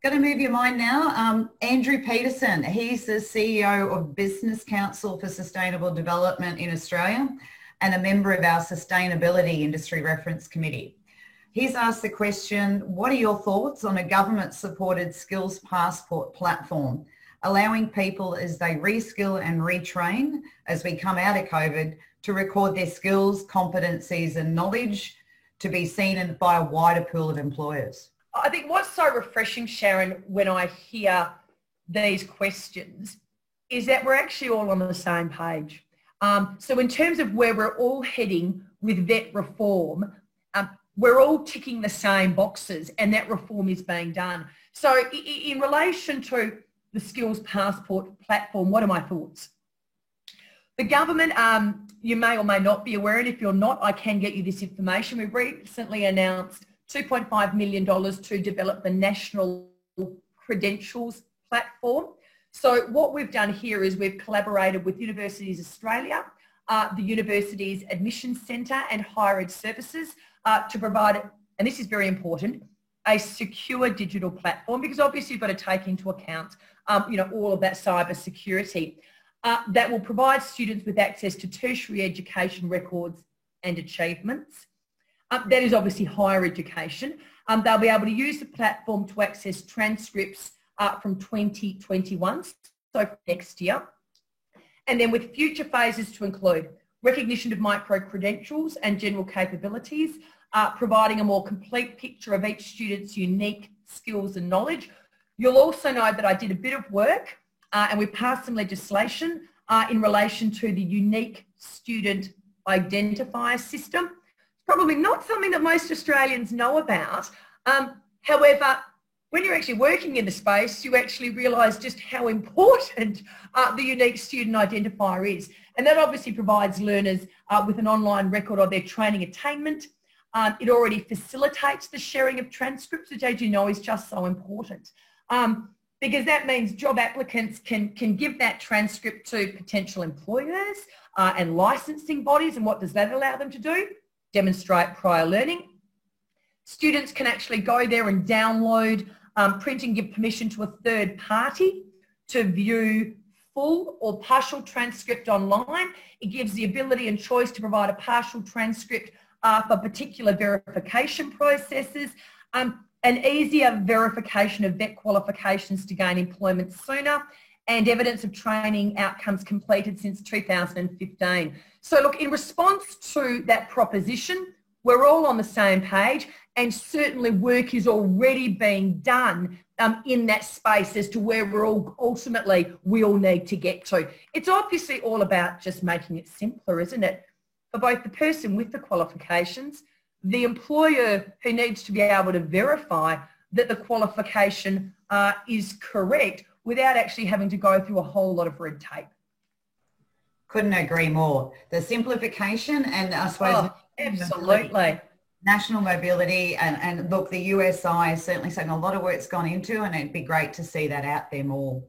Going to move your mind now. Andrew Peterson, he's the CEO of Business Council for Sustainable Development in Australia and a member of our Sustainability Industry Reference Committee. He's asked the question, what are your thoughts on a government-supported skills passport platform, allowing people as they reskill and retrain as we come out of COVID to record their skills, competencies and knowledge to be seen by a wider pool of employers? I think what's so refreshing, Sharon, when I hear these questions is that we're actually all on the same page. So in terms of where we're all heading with vet reform, we're all ticking the same boxes and that reform is being done. So in relation to the Skills Passport platform, what are my thoughts? The government, you may or may not be aware, and if you're not, I can get you this information. We've recently announced $2.5 million to develop the National Credentials Platform. So what we've done here is we've collaborated with Universities Australia, the Universities Admissions Centre and Higher Ed Services to provide, and this is very important, a secure digital platform, because obviously you've got to take into account all of that cyber security that will provide students with access to tertiary education records and achievements. That is obviously higher education. They'll be able to use the platform to access transcripts from 2021, so next year. And then with future phases to include recognition of micro-credentials and general capabilities, providing a more complete picture of each student's unique skills and knowledge. You'll also know that I did a bit of work and we passed some legislation in relation to the unique student identifier system. Probably not something that most Australians know about. However, when you're actually working in the space, you actually realise just how important the unique student identifier is. And that obviously provides learners with an online record of their training attainment. It already facilitates the sharing of transcripts, which, as you know, is just so important. Because that means job applicants can give that transcript to potential employers and licensing bodies. And what does that allow them to do? Demonstrate prior learning. Students can actually go there and download, print and give permission to a third party to view full or partial transcript online. It gives the ability and choice to provide a partial transcript for particular verification processes, an easier verification of vet qualifications to gain employment sooner, and evidence of training outcomes completed since 2015. So look, in response to that proposition, we're all on the same page, and certainly work is already being done in that space as to where we're all ultimately we all need to get to. It's obviously all about just making it simpler, isn't it? For both the person with the qualifications, the employer who needs to be able to verify that the qualification is correct without actually having to go through a whole lot of red tape. Couldn't agree more. The simplification and I suppose... Oh, absolutely. National mobility and look, the USI is certainly something a lot of work's gone into, and it'd be great to see that out there more.